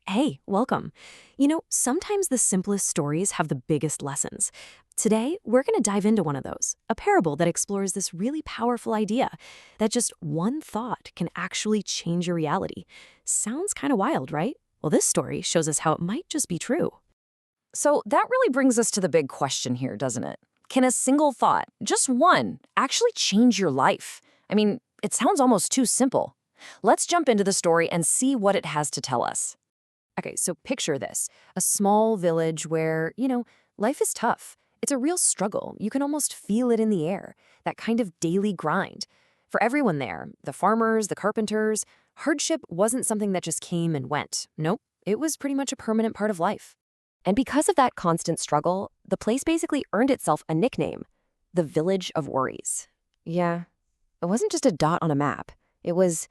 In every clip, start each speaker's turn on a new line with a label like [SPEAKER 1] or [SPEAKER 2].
[SPEAKER 1] Hey, welcome. Sometimes the simplest stories have the biggest lessons. Today, we're going to dive into one of those, a parable that explores this really powerful idea that just one thought can actually change your reality. Sounds kind of wild, right? Well, this story shows us how it might just be true.
[SPEAKER 2] So that really brings us to the big question here, doesn't it? Can a single thought, just one, actually change your life? It sounds almost too simple. Let's jump into the story and see what it has to tell us.
[SPEAKER 1] Okay, so picture this, a small village where, life is tough. It's a real struggle. You can almost feel it in the air, that kind of daily grind. For everyone there, the farmers, the carpenters, hardship wasn't something that just came and went. Nope, it was pretty much a permanent part of life. And because of that constant struggle, the place basically earned itself a nickname, the Village of Worries. Yeah, it wasn't just a dot on a map. It was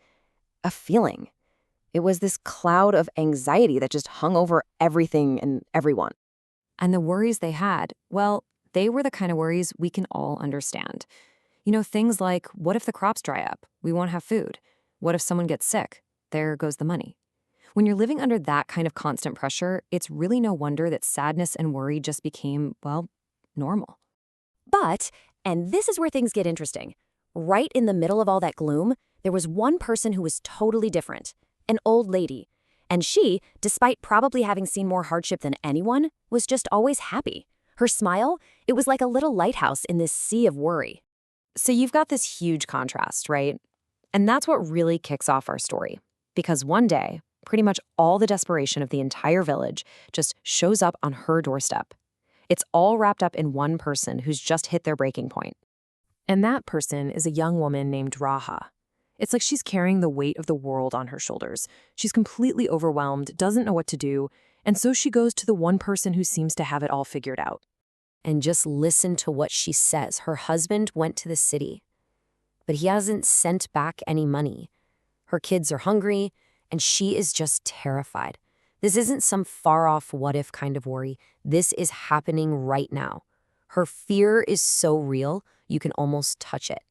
[SPEAKER 1] a feeling. It was this cloud of anxiety that just hung over everything and everyone. And the worries they had, well, they were the kind of worries we can all understand. Things like, what if the crops dry up? We won't have food. What if someone gets sick? There goes the money. When you're living under that kind of constant pressure, it's really no wonder that sadness and worry just became, well, normal.
[SPEAKER 3] But, and this is where things get interesting, right in the middle of all that gloom, there was one person who was totally different, an old lady. And she, despite probably having seen more hardship than anyone, was just always happy. Her smile, it was like a little lighthouse in this sea of worry.
[SPEAKER 1] So you've got this huge contrast, right? And that's what really kicks off our story. Because one day, pretty much all the desperation of the entire village just shows up on her doorstep. It's all wrapped up in one person who's just hit their breaking point. And that person is a young woman named Raha. It's like she's carrying the weight of the world on her shoulders. She's completely overwhelmed, doesn't know what to do, and so she goes to the one person who seems to have it all figured out.
[SPEAKER 3] And just listen to what she says. Her husband went to the city, but he hasn't sent back any money. Her kids are hungry, and she is just terrified. This isn't some far-off what-if kind of worry. This is happening right now. Her fear is so real, you can almost touch it.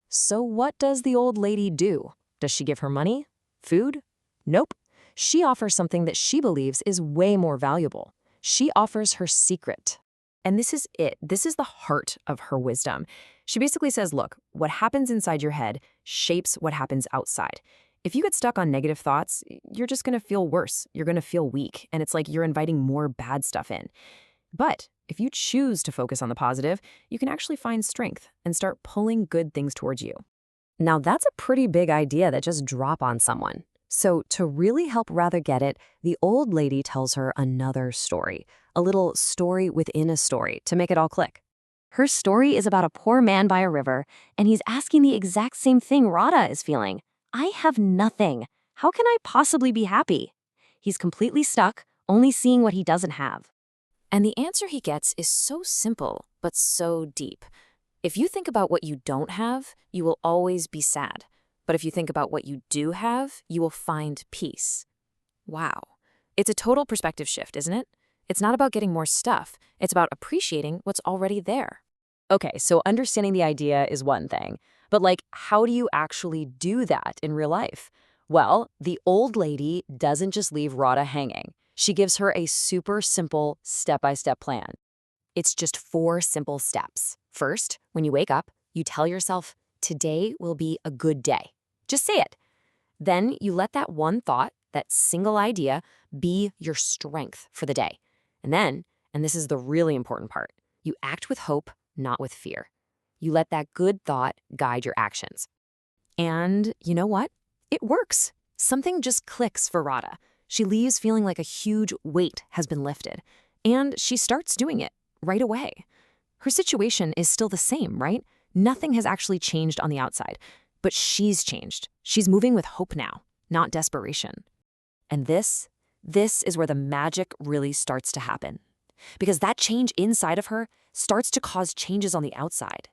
[SPEAKER 1] So what does the old lady do? Does she give her money? Food? Nope. She offers something that she believes is way more valuable. She offers her secret. And this is it. This is the heart of her wisdom. She basically says, look, what happens inside your head shapes what happens outside. If you get stuck on negative thoughts, you're just going to feel worse. You're going to feel weak, and it's like you're inviting more bad stuff in. But if you choose to focus on the positive, you can actually find strength and start pulling good things towards you. Now, that's a pretty big idea that just drop on someone. So to really help Rather get it, the old lady tells her another story, a little story within a story to make it all click. Her story is about a poor man by a river, and he's asking the exact same thing Radha is feeling. I have nothing. How can I possibly be happy? He's completely stuck, only seeing what he doesn't have. And the answer he gets is so simple, but so deep. If you think about what you don't have, you will always be sad. But if you think about what you do have, you will find peace. Wow. It's a total perspective shift, isn't it? It's not about getting more stuff. It's about appreciating what's already there. Okay, so understanding the idea is one thing. But how do you actually do that in real life? Well, the old lady doesn't just leave Radha hanging. She gives her a super simple step-by-step plan. It's just 4 simple steps. First, when you wake up, you tell yourself, today will be a good day. Just say it. Then you let that one thought, that single idea, be your strength for the day. And then, and this is the really important part, you act with hope, not with fear. You let that good thought guide your actions. And you know what? It works. Something just clicks for Radha. She leaves feeling like a huge weight has been lifted. And she starts doing it right away. Her situation is still the same, right? Nothing has actually changed on the outside. But she's changed. She's moving with hope now, not desperation. And this is where the magic really starts to happen. Because that change inside of her starts to cause changes on the outside.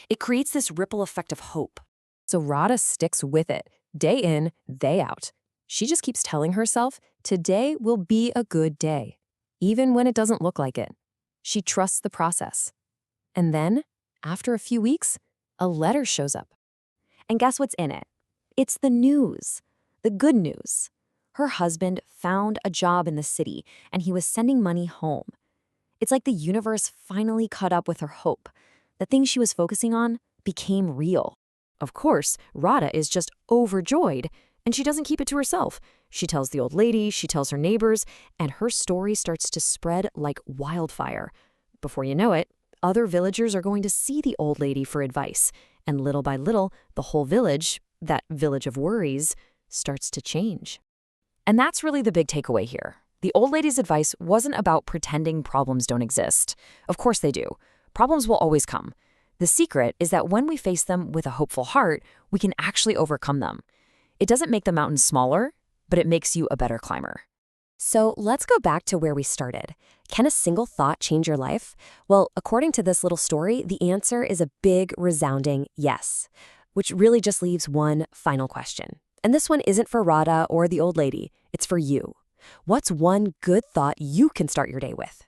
[SPEAKER 1] It creates this ripple effect of hope. So Radha sticks with it, day in, day out. She just keeps telling herself, today will be a good day, even when it doesn't look like it. She trusts the process. And then, after a few weeks, a letter shows up. And guess what's in it? It's the news, the good news.
[SPEAKER 3] Her husband found a job in the city, and he was sending money home. It's like the universe finally caught up with her hope. The thing she was focusing on became real. Of course, Radha is just overjoyed, and she doesn't keep it to herself. She tells the old lady, she tells her neighbors, and her story starts to spread like wildfire. Before you know it, other villagers are going to see the old lady for advice, and little by little, the whole village, that village of worries, starts to change.
[SPEAKER 2] And that's really the big takeaway here. The old lady's advice wasn't about pretending problems don't exist. Of course they do. Problems will always come. The secret is that when we face them with a hopeful heart, we can actually overcome them. It doesn't make the mountain smaller, but it makes you a better climber.
[SPEAKER 3] So let's go back to where we started. Can a single thought change your life? Well, according to this little story, the answer is a big, resounding yes, which really just leaves one final question. And this one isn't for Radha or the old lady. It's for you. What's one good thought you can start your day with?